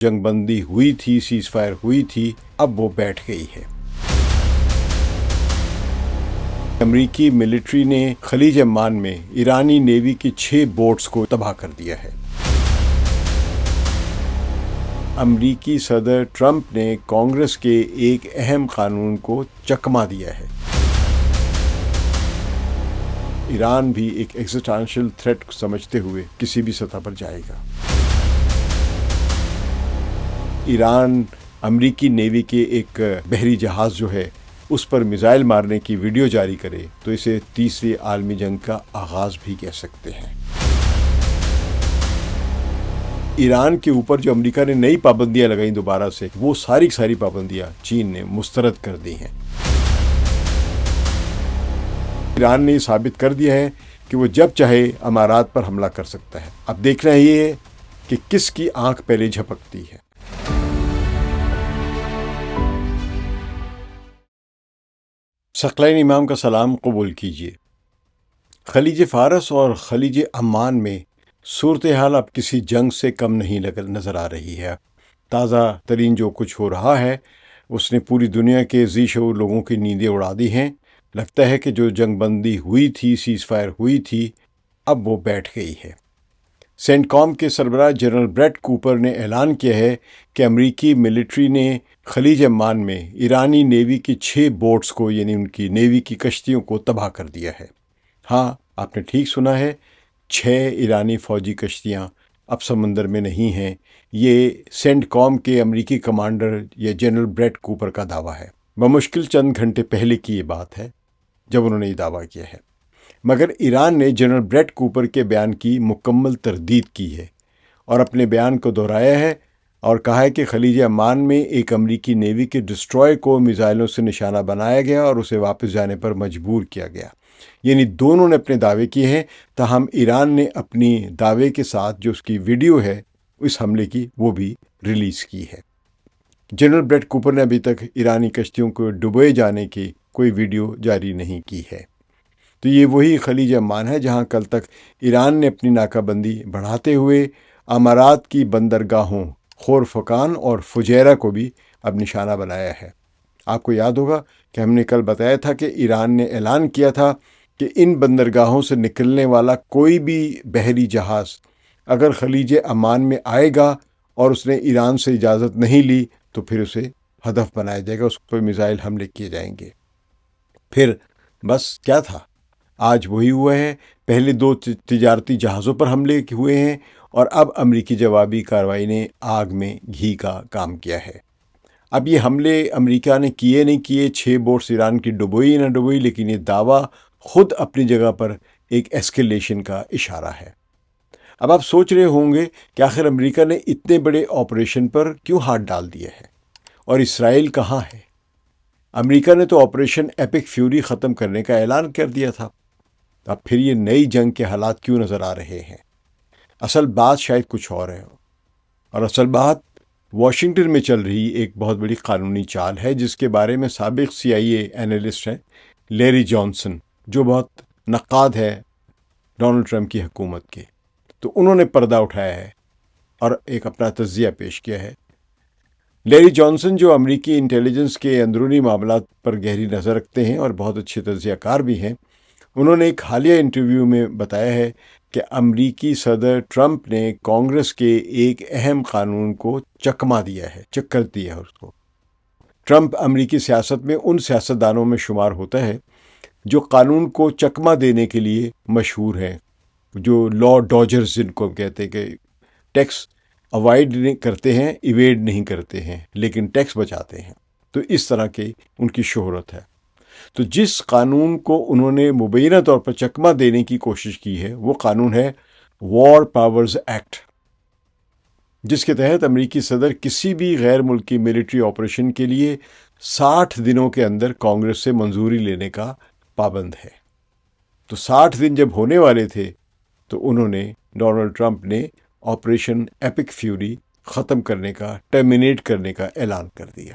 جنگ بندی ہوئی تھی، سیز فائر ہوئی تھی، اب وہ بیٹھ گئی ہے۔ امریکی ملٹری نے خلیج عمان میں ایرانی نیوی کی 6 بوٹس کو تباہ کر دیا ہے۔ امریکی صدر ٹرمپ نے کانگریس کے ایک اہم قانون کو چکما دیا ہے۔ ایران بھی ایک ایگزسٹینشل تھریٹ سمجھتے ہوئے کسی بھی سطح پر جائے گا۔ ایران امریکی نیوی کے ایک بحری جہاز جو ہے اس پر میزائل مارنے کی ویڈیو جاری کرے تو اسے تیسری عالمی جنگ کا آغاز بھی کہہ سکتے ہیں۔ ایران کے اوپر جو امریکہ نے نئی پابندیاں لگائیں دوبارہ سے، وہ ساری پابندیاں چین نے مسترد کر دی ہیں۔ ایران نے یہ ثابت کر دیا ہے کہ وہ جب چاہے امارات پر حملہ کر سکتا ہے۔ اب دیکھنا یہ ہے کہ کس کی آنکھ پہلے جھپکتی ہے۔ ثقلین امام کا سلام قبول کیجیے۔ خلیج فارس اور خلیج عمان میں صورتحال اب کسی جنگ سے کم نہیں نظر آ رہی ہے۔ تازہ ترین جو کچھ ہو رہا ہے اس نے پوری دنیا کے ذی شعور لوگوں کی نیندیں اڑا دی ہیں۔ لگتا ہے کہ جو جنگ بندی ہوئی تھی، سیز فائر ہوئی تھی، اب وہ بیٹھ گئی ہے۔ سینٹ کام کے سربراہ جنرل بریٹ کوپر نے اعلان کیا ہے کہ امریکی ملٹری نے خلیج عمان میں ایرانی نیوی کی 6 بوٹس کو، یعنی ان کی نیوی کی کشتیوں کو تباہ کر دیا ہے۔ ہاں، آپ نے ٹھیک سنا ہے، 6 ایرانی فوجی کشتیاں اب سمندر میں نہیں ہیں۔ یہ سینٹ کام کے امریکی کمانڈر یا جنرل بریٹ کوپر کا دعویٰ ہے۔ بمشکل چند گھنٹے پہلے کی یہ بات ہے جب انہوں نے یہ دعویٰ کیا ہے، مگر ایران نے جنرل بریٹ کوپر کے بیان کی مکمل تردید کی ہے اور اپنے بیان کو دہرایا ہے اور کہا ہے کہ خلیج عمان میں ایک امریکی نیوی کے ڈسٹرائر کو میزائلوں سے نشانہ بنایا گیا اور اسے واپس جانے پر مجبور کیا گیا۔ یعنی دونوں نے اپنے دعوے کیے ہیں، تاہم ایران نے اپنی دعوے کے ساتھ جو اس کی ویڈیو ہے اس حملے کی وہ بھی ریلیز کی ہے۔ جنرل بریٹ کوپر نے ابھی تک ایرانی کشتیوں کو ڈبوئے جانے کی کوئی ویڈیو جاری نہیں کی ہے۔ تو یہ وہی خلیج عمان ہے جہاں کل تک ایران نے اپنی ناکہ بندی بڑھاتے ہوئے امارات کی بندرگاہوں خورفکان اور فجیرہ کو بھی اب نشانہ بنایا ہے۔ آپ کو یاد ہوگا کہ ہم نے کل بتایا تھا کہ ایران نے اعلان کیا تھا کہ ان بندرگاہوں سے نکلنے والا کوئی بھی بحری جہاز اگر خلیج عمان میں آئے گا اور اس نے ایران سے اجازت نہیں لی تو پھر اسے ہدف بنایا جائے گا، اس پر میزائل حملے کیے جائیں گے۔ پھر بس کیا تھا، آج وہی ہوا ہے۔ پہلے 2 تجارتی جہازوں پر حملے ہوئے ہیں اور اب امریکی جوابی کارروائی نے آگ میں گھی کا کام کیا ہے۔ اب یہ حملے امریکہ نے کیے نہیں کیے، 6 بوٹس ایران کی ڈبوئی نہ ڈبوئی، لیکن یہ دعویٰ خود اپنی جگہ پر ایک ایسکیلیشن کا اشارہ ہے۔ اب آپ سوچ رہے ہوں گے کہ آخر امریکہ نے اتنے بڑے آپریشن پر کیوں ہاتھ ڈال دیا ہے اور اسرائیل کہاں ہے؟ امریکہ نے تو آپریشن ایپک فیوری ختم کرنے کا اعلان کر دیا تھا، اب پھر یہ نئی جنگ کے حالات کیوں نظر آ رہے ہیں؟ اصل بات شاید کچھ اور ہے، اور اصل بات واشنگٹن میں چل رہی ایک بہت بڑی قانونی چال ہے جس کے بارے میں سابق CIA اینالسٹ ہیں لیری جانسن، جو بہت نقاد ہے ڈونلڈ ٹرمپ کی حکومت کے، تو انہوں نے پردہ اٹھایا ہے اور ایک اپنا تجزیہ پیش کیا ہے۔ لیری جانسن جو امریکی انٹیلیجنس کے اندرونی معاملات پر گہری نظر رکھتے ہیں اور بہت اچھے تجزیہ کار بھی ہیں، انہوں نے ایک حالیہ انٹرویو میں بتایا ہے کہ امریکی صدر ٹرمپ نے کانگریس کے ایک اہم قانون کو چکما دیا ہے، چکر دیا ہے اس کو۔ ٹرمپ امریکی سیاست میں ان سیاستدانوں میں شمار ہوتا ہے جو قانون کو چکما دینے کے لیے مشہور ہیں، جو لا ڈاجرز جن کو کہتے ہیں، کہ ٹیکس اوائڈ نہیں کرتے ہیں، ایویڈ نہیں کرتے ہیں، لیکن ٹیکس بچاتے ہیں۔ تو اس طرح کی ان کی شہرت ہے۔ تو جس قانون کو انہوں نے مبینہ طور پر چکما دینے کی کوشش کی ہے وہ قانون ہے وار پاورز ایکٹ، جس کے تحت امریکی صدر کسی بھی غیر ملکی ملٹری آپریشن کے لیے 60 دنوں کے اندر کانگریس سے منظوری لینے کا پابند ہے۔ تو 60 دن جب ہونے والے تھے تو انہوں نے، ڈونلڈ ٹرمپ نے، آپریشن ایپک فیوری ختم کرنے کا، ٹرمینیٹ کرنے کا اعلان کر دیا۔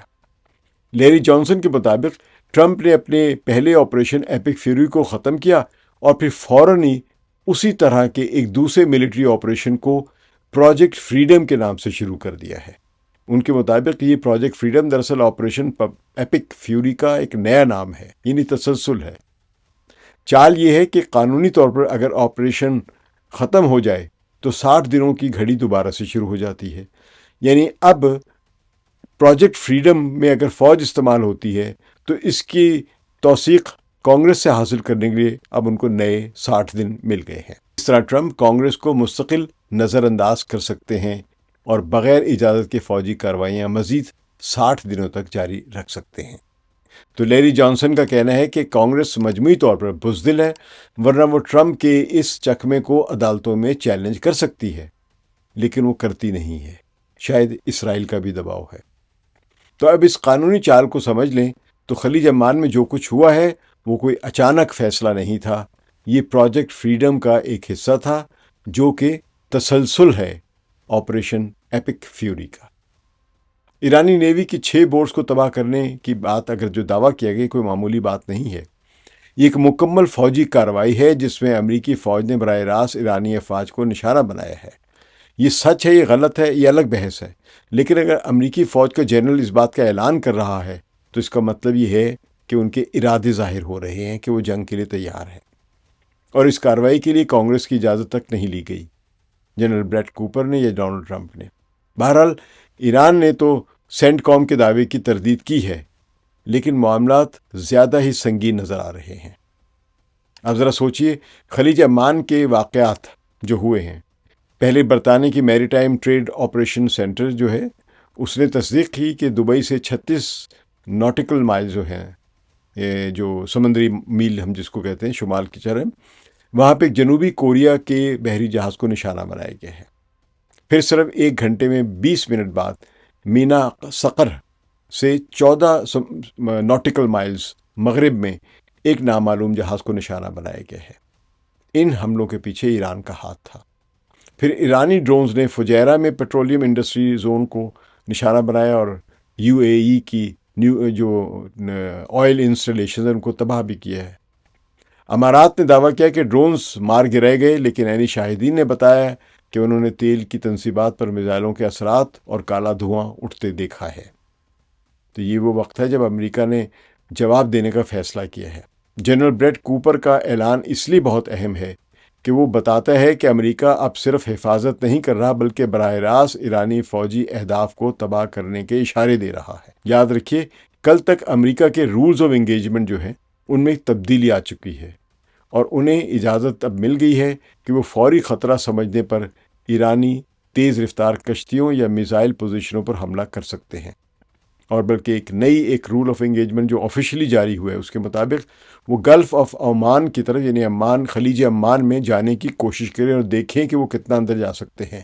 لیری جانسن کے مطابق ٹرمپ نے اپنے پہلے آپریشن ایپک فیوری کو ختم کیا اور پھر فوراً ہی اسی طرح کے ایک دوسرے ملٹری آپریشن کو پروجیکٹ فریڈم کے نام سے شروع کر دیا ہے۔ ان کے مطابق یہ پروجیکٹ فریڈم دراصل آپریشن ایپک فیوری کا ایک نیا نام ہے، یعنی تسلسل ہے۔ چال یہ ہے کہ قانونی طور پر اگر آپریشن ختم ہو جائے تو 60 دنوں کی گھڑی دوبارہ سے شروع ہو جاتی ہے، یعنی اب پروجیکٹ فریڈم میں اگر فوج استعمال ہوتی ہے تو اس کی توثیق کانگریس سے حاصل کرنے کے لیے اب ان کو نئے 60 دن مل گئے ہیں۔ اس طرح ٹرمپ کانگریس کو مستقل نظر انداز کر سکتے ہیں اور بغیر اجازت کے فوجی کارروائیاں مزید 60 دنوں تک جاری رکھ سکتے ہیں۔ تو لیری جانسن کا کہنا ہے کہ کانگریس مجموعی طور پر بزدل ہے، ورنہ وہ ٹرمپ کے اس چکمے کو عدالتوں میں چیلنج کر سکتی ہے، لیکن وہ کرتی نہیں ہے۔ شاید اسرائیل کا بھی دباؤ ہے۔ تو اب اس قانونی چال کو سمجھ لیں تو خلیج عمان میں جو کچھ ہوا ہے وہ کوئی اچانک فیصلہ نہیں تھا، یہ پروجیکٹ فریڈم کا ایک حصہ تھا جو کہ تسلسل ہے آپریشن ایپک فیوری کا۔ ایرانی نیوی کی 6 بوٹس کو تباہ کرنے کی بات اگر جو دعویٰ کیا گیا کوئی معمولی بات نہیں ہے، یہ ایک مکمل فوجی کارروائی ہے جس میں امریکی فوج نے براہ راست ایرانی افواج کو نشانہ بنایا ہے۔ یہ سچ ہے، یہ غلط ہے، یہ الگ بحث ہے، لیکن اگر امریکی فوج کا جنرل اس بات کا اعلان کر رہا ہے تو اس کا مطلب یہ ہے کہ ان کے ارادے ظاہر ہو رہے ہیں کہ وہ جنگ کے لیے تیار ہیں، اور اس کارروائی کے لیے کانگریس کی اجازت تک نہیں لی گئی، جنرل بریٹ کوپر نے یا ڈونلڈ ٹرمپ نے۔ بہرحال ایران نے تو سینٹ کام کے دعوے کی تردید کی ہے، لیکن معاملات زیادہ ہی سنگین نظر آ رہے ہیں۔ اب ذرا سوچئے، خلیج عمان کے واقعات جو ہوئے ہیں، پہلے برطانیہ کی میری ٹائم ٹریڈ آپریشن سینٹر جو ہے اس نے تصدیق کی کہ دبئی سے 36 ناٹیکل مائل جو ہیں، یہ جو سمندری میل ہم جس کو کہتے ہیں شمال کی طرف، وہاں پہ جنوبی کوریا کے بحری جہاز کو نشانہ بنایا گیا ہے۔ پھر صرف 1 گھنٹے میں 20 منٹ بعد مینا صقر سے 14 ناٹیکل مائلز مغرب میں ایک نامعلوم جہاز کو نشانہ بنایا گیا ہے۔ ان حملوں کے پیچھے ایران کا ہاتھ تھا۔ پھر ایرانی ڈرونز نے فجیرہ میں پیٹرولیم انڈسٹری زون کو نشانہ بنایا اور یو اے ای کی جو آئل انسٹالیشنز ہیں ان کو تباہ بھی کیا ہے۔ امارات نے دعویٰ کیا کہ ڈرونز مار گرائے گئے، لیکن عینی شاہدین نے بتایا کہ انہوں نے تیل کی تنصیبات پر میزائلوں کے اثرات اور کالا دھواں اٹھتے دیکھا ہے۔ تو یہ وہ وقت ہے جب امریکہ نے جواب دینے کا فیصلہ کیا ہے۔ جنرل بریٹ کوپر کا اعلان اس لیے بہت اہم ہے کہ وہ بتاتا ہے کہ امریکہ اب صرف حفاظت نہیں کر رہا بلکہ براہ راست ایرانی فوجی اہداف کو تباہ کرنے کے اشارے دے رہا ہے۔ یاد رکھیے، کل تک امریکہ کے رولز آف انگیجمنٹ جو ہیں ان میں تبدیلی آ چکی ہے، اور انہیں اجازت اب مل گئی ہے کہ وہ فوری خطرہ سمجھنے پر ایرانی تیز رفتار کشتیوں یا میزائل پوزیشنوں پر حملہ کر سکتے ہیں۔ اور بلکہ ایک رول آف انگیجمنٹ جو آفیشلی جاری ہوا ہے اس کے مطابق وہ گلف آف عمان کی طرف، یعنی خلیج عمان میں جانے کی کوشش کریں اور دیکھیں کہ وہ کتنا اندر جا سکتے ہیں،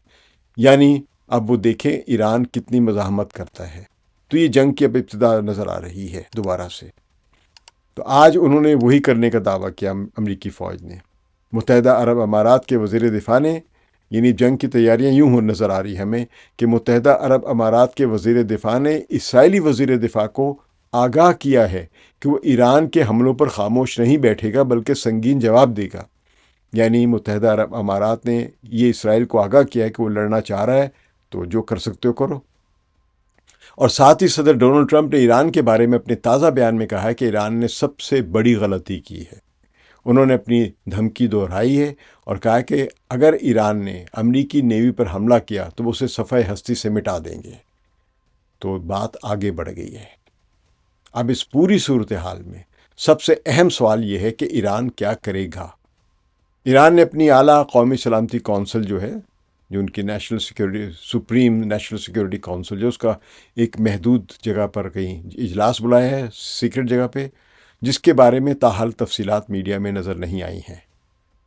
یعنی اب وہ دیکھیں ایران کتنی مزاحمت کرتا ہے۔ تو یہ جنگ کی اب ابتدا نظر آ رہی ہے دوبارہ سے۔ تو آج انہوں نے وہی کرنے کا دعویٰ کیا، امریکی فوج نے۔ متحدہ عرب امارات کے وزیر دفاع نے، یعنی جنگ کی تیاریاں یوں نظر آ رہی ہمیں کہ متحدہ عرب امارات کے وزیر دفاع نے اسرائیلی وزیر دفاع کو آگاہ کیا ہے کہ وہ ایران کے حملوں پر خاموش نہیں بیٹھے گا بلکہ سنگین جواب دے گا۔ یعنی متحدہ عرب امارات نے یہ اسرائیل کو آگاہ کیا ہے کہ وہ لڑنا چاہ رہا ہے تو جو کر سکتے ہو کرو۔ اور ساتھ ہی صدر ڈونلڈ ٹرمپ نے ایران کے بارے میں اپنے تازہ بیان میں کہا ہے کہ ایران نے سب سے بڑی غلطی کی ہے۔ انہوں نے اپنی دھمکی دہرائی ہے اور کہا کہ اگر ایران نے امریکی نیوی پر حملہ کیا تو وہ اسے صفحہ ہستی سے مٹا دیں گے۔ تو بات آگے بڑھ گئی ہے۔ اب اس پوری صورتحال میں سب سے اہم سوال یہ ہے کہ ایران کیا کرے گا۔ ایران نے اپنی اعلیٰ قومی سلامتی کونسل جو ہے، جو ان کی سپریم نیشنل سیکیورٹی کونسل جو اس کا ایک محدود جگہ پر کہیں اجلاس بلایا ہے، سیکرٹ جگہ پہ، جس کے بارے میں تاحال تفصیلات میڈیا میں نظر نہیں آئی ہیں،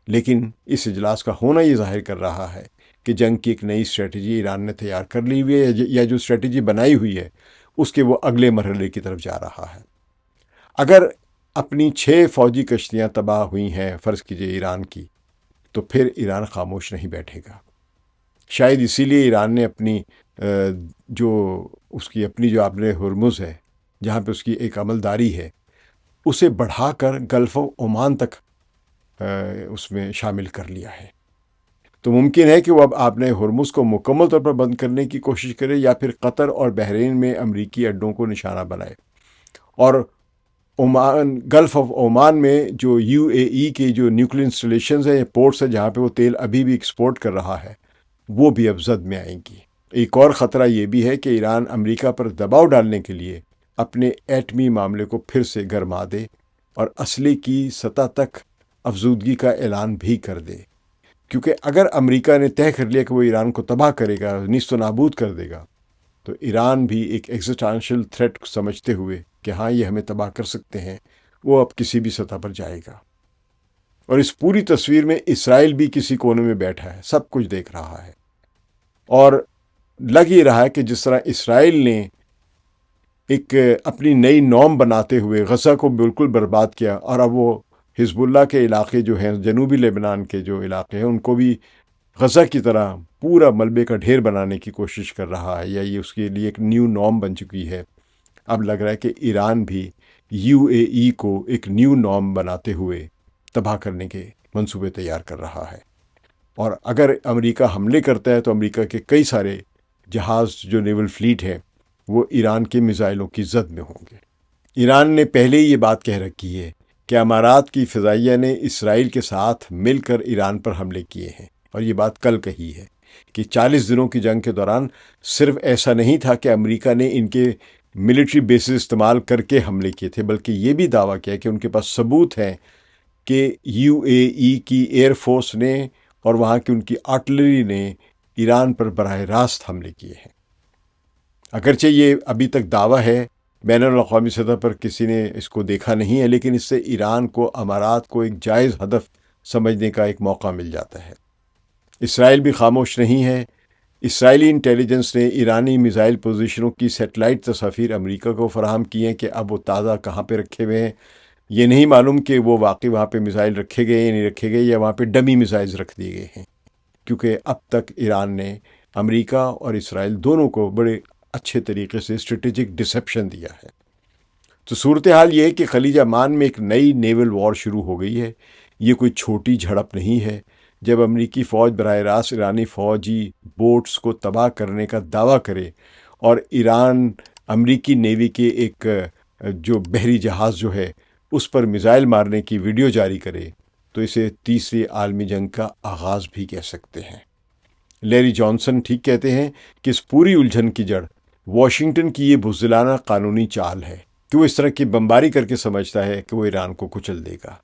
لیکن اس اجلاس کا ہونا یہ ظاہر کر رہا ہے کہ جنگ کی ایک نئی اسٹریٹجی ایران نے تیار کر لی ہوئی ہے، یا جو اسٹریٹجی بنائی ہوئی ہے اس کے وہ اگلے مرحلے کی طرف جا رہا ہے۔ اگر اپنی 6 فوجی کشتیاں تباہ ہوئی ہیں فرض کیجئے ایران کی، تو پھر ایران خاموش نہیں بیٹھے گا۔ شاید اسی لیے ایران نے اپنی جو آپ نے ہرمز ہے جہاں پہ اس کی ایک عملداری ہے اسے بڑھا کر گلف آف عمان تک اس میں شامل کر لیا ہے۔ تو ممکن ہے کہ وہ اب آپ نے ہرمز کو مکمل طور پر بند کرنے کی کوشش کرے یا پھر قطر اور بحرین میں امریکی اڈوں کو نشانہ بنائے، اور عمان، گلف آف عمان میں جو یو اے ای کے جو نیوکلیر انسٹالیشنز ہیں یا پورٹس ہیں جہاں پہ وہ تیل ابھی بھی ایکسپورٹ کر رہا ہے، وہ بھی اب زد میں آئیں گی۔ ایک اور خطرہ یہ بھی ہے کہ ایران امریکہ پر دباؤ ڈالنے کے لیے اپنے ایٹمی معاملے کو پھر سے گرما دے اور اسلحے کی سطح تک افزودگی کا اعلان بھی کر دے، کیونکہ اگر امریکہ نے طے کر لیا کہ وہ ایران کو تباہ کرے گا، نیست و نابود کر دے گا، تو ایران بھی ایک ایگزسٹینشل تھریٹ سمجھتے ہوئے کہ ہاں یہ ہمیں تباہ کر سکتے ہیں، وہ اب کسی بھی سطح پر جائے گا۔ اور اس پوری تصویر میں اسرائیل بھی کسی کونے میں بیٹھا ہے، سب کچھ دیکھ رہا ہے، اور لگ یہ رہا ہے کہ جس طرح اسرائیل نے ایک اپنی نئی نارم بناتے ہوئے غزہ کو بالکل برباد کیا، اور اب وہ حزب اللہ کے علاقے جو ہیں، جنوبی لبنان کے جو علاقے ہیں، ان کو بھی غزہ کی طرح پورا ملبے کا ڈھیر بنانے کی کوشش کر رہا ہے، یا یہ اس کے لیے ایک نیو نارم بن چکی ہے۔ اب لگ رہا ہے کہ ایران بھی یو اے ای کو ایک نیو نارم بناتے ہوئے تباہ کرنے کے منصوبے تیار کر رہا ہے، اور اگر امریکہ حملے کرتا ہے تو امریکہ کے کئی سارے جہاز جو نیول فلیٹ ہے وہ ایران کے میزائلوں کی زد میں ہوں گے۔ ایران نے پہلے ہی یہ بات کہہ رکھی ہے کہ امارات کی فضائیہ نے اسرائیل کے ساتھ مل کر ایران پر حملے کیے ہیں، اور یہ بات کل کہی ہے کہ 40 دنوں کی جنگ کے دوران صرف ایسا نہیں تھا کہ امریکہ نے ان کے ملٹری بیسز استعمال کر کے حملے کیے تھے، بلکہ یہ بھی دعویٰ کیا کہ ان کے پاس ثبوت ہے کہ یو اے ای کی ایئر فورس نے اور وہاں کی ان کی آرٹلری نے ایران پر براہ راست حملے کیے ہیں۔ اگرچہ یہ ابھی تک دعویٰ ہے، بین الاقوامی سطح پر کسی نے اس کو دیکھا نہیں ہے، لیکن اس سے ایران کو امارات کو ایک جائز ہدف سمجھنے کا ایک موقع مل جاتا ہے۔ اسرائیل بھی خاموش نہیں ہے۔ اسرائیلی انٹیلیجنس نے ایرانی میزائل پوزیشنوں کی سیٹلائٹ تصاویر امریکہ کو فراہم کی ہیں کہ اب وہ تازہ کہاں پہ رکھے ہوئے ہیں۔ یہ نہیں معلوم کہ وہ واقعی وہاں پہ میزائل رکھے گئے یا نہیں رکھے گئے، یا وہاں پہ ڈمی میزائل رکھ دیے گئے ہیں، کیونکہ اب تک ایران نے امریکہ اور اسرائیل دونوں کو بڑے اچھے طریقے سے اسٹریٹجک ڈسیپشن دیا ہے۔ تو صورتحال یہ ہے کہ خلیج عمان میں ایک نئی نیول وار شروع ہو گئی ہے۔ یہ کوئی چھوٹی جھڑپ نہیں ہے۔ جب امریکی فوج براہ راست ایرانی فوجی بوٹس کو تباہ کرنے کا دعویٰ کرے، اور ایران امریکی نیوی کے ایک جو بحری جہاز جو ہے اس پر میزائل مارنے کی ویڈیو جاری کرے، تو اسے تیسری عالمی جنگ کا آغاز بھی کہہ سکتے ہیں۔ لیری جانسن ٹھیک کہتے ہیں کہ اس پوری الجھن کی جڑ واشنگٹن کی یہ بزدلانہ قانونی چال ہے کہ وہ اس طرح کی بمباری کر کے سمجھتا ہے کہ وہ ایران کو کچل دے گا۔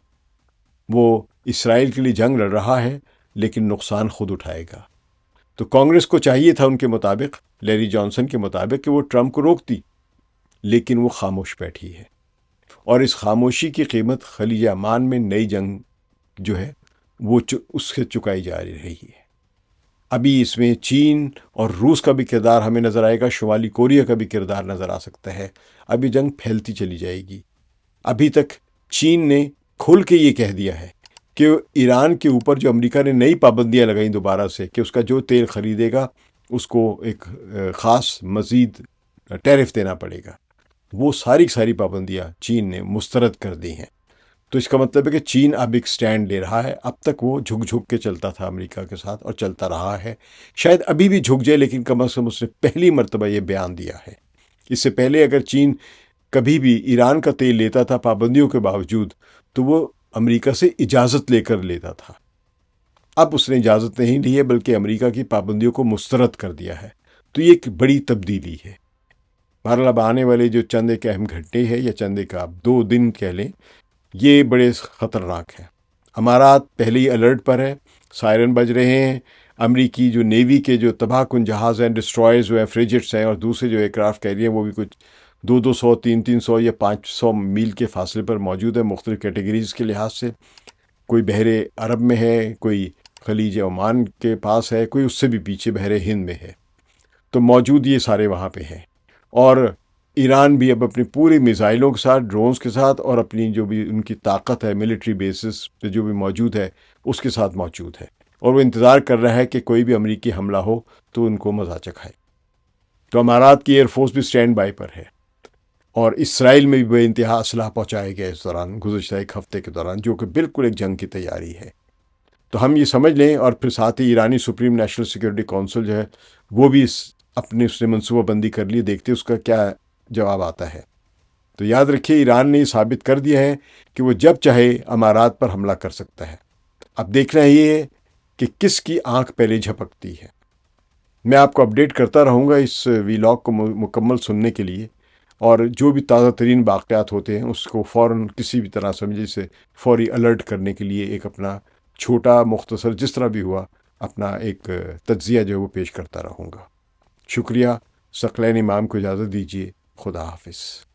وہ اسرائیل کے لیے جنگ لڑ رہا ہے، لیکن نقصان خود اٹھائے گا۔ تو کانگریس کو چاہیے تھا ان کے مطابق، لیری جانسن کے مطابق، کہ وہ ٹرمپ کو روکتی، لیکن وہ خاموش بیٹھی ہے، اور اس خاموشی کی قیمت خلیج عمان میں نئی جنگ جو ہے وہ اس سے چکائی جا رہی ہے۔ ابھی اس میں چین اور روس کا بھی کردار ہمیں نظر آئے گا، شمالی کوریا کا بھی کردار نظر آ سکتا ہے۔ ابھی جنگ پھیلتی چلی جائے گی۔ ابھی تک چین نے کھول کے یہ کہہ دیا ہے کہ ایران کے اوپر جو امریکہ نے نئی پابندیاں لگائیں دوبارہ سے، کہ اس کا جو تیل خریدے گا اس کو ایک خاص مزید ٹیرف دینا پڑے گا، وہ ساری پابندیاں چین نے مسترد کر دی ہیں۔ تو اس کا مطلب ہے کہ چین اب ایک سٹینڈ لے رہا ہے۔ اب تک وہ جھک کے چلتا تھا امریکہ کے ساتھ، اور چلتا رہا ہے، شاید ابھی بھی جھک جائے، لیکن کم از کم اس نے پہلی مرتبہ یہ بیان دیا ہے۔ اس سے پہلے اگر چین کبھی بھی ایران کا تیل لیتا تھا پابندیوں کے باوجود، تو وہ امریکہ سے اجازت لے کر لیتا تھا۔ اب اس نے اجازت نہیں لی ہے، بلکہ امریکہ کی پابندیوں کو مسترد کر دیا ہے۔ تو یہ ایک بڑی تبدیلی ہے۔ بہرحال اب آنے والے جو چند ایک اہم گھنٹے ہے، یا چند ایک آپ 2 دن کہہ لیں، یہ بڑے خطرناک ہیں۔ امارات پہلے ہی الرٹ پر ہے، سائرن بج رہے ہیں۔ امریکی جو نیوی کے جو تباہ کن جہاز ہیں، ڈسٹرائرز ہیں، فریجٹس ہیں، اور دوسرے جو ایئر کرافٹ کیریئر ہیں، وہ بھی کچھ 200 300 یا 500 میل کے فاصلے پر موجود ہے، مختلف کیٹیگریز کے لحاظ سے۔ کوئی بحر عرب میں ہے، کوئی خلیج عمان کے پاس ہے، کوئی اس سے بھی پیچھے بحر ہند میں ہے۔ تو موجود یہ سارے وہاں پہ ہیں، اور ایران بھی اب اپنی پوری میزائلوں کے ساتھ، ڈرونز کے ساتھ، اور اپنی جو بھی ان کی طاقت ہے ملٹری بیسز پہ جو بھی موجود ہے اس کے ساتھ موجود ہے، اور وہ انتظار کر رہا ہے کہ کوئی بھی امریکی حملہ ہو تو ان کو مزہ چکھائے۔ تو امارات کی ایئر فورس بھی سٹینڈ بائی پر ہے، اور اسرائیل میں بھی بے انتہا اسلحہ پہنچایا گیا اس دوران، گزشتہ ایک ہفتے کے دوران، جو کہ بالکل ایک جنگ کی تیاری ہے۔ تو ہم یہ سمجھ لیں، اور پھر ساتھ ہی ایرانی سپریم نیشنل سیکورٹی کونسل جو ہے وہ بھی اس نے منصوبہ بندی کر لی، دیکھتے اس کا کیا جواب آتا ہے۔ تو یاد رکھیے، ایران نے یہ ثابت کر دیا ہے کہ وہ جب چاہے امارات پر حملہ کر سکتا ہے۔ اب دیکھنا یہ ہے کہ کس کی آنکھ پہلے جھپکتی ہے۔ میں آپ کو اپڈیٹ کرتا رہوں گا اس ویلاگ کو مکمل سننے کے لیے، اور جو بھی تازہ ترین واقعات ہوتے ہیں اس کو فوراً کسی بھی طرح سمجھے سے فوری الرٹ کرنے کے لیے ایک اپنا چھوٹا مختصر جس طرح بھی ہوا اپنا ایک تجزیہ جو ہے وہ پیش کرتا رہوں گا۔ شکریہ۔ ثقلین امام کو اجازت دیجیے۔ خدا حافظ۔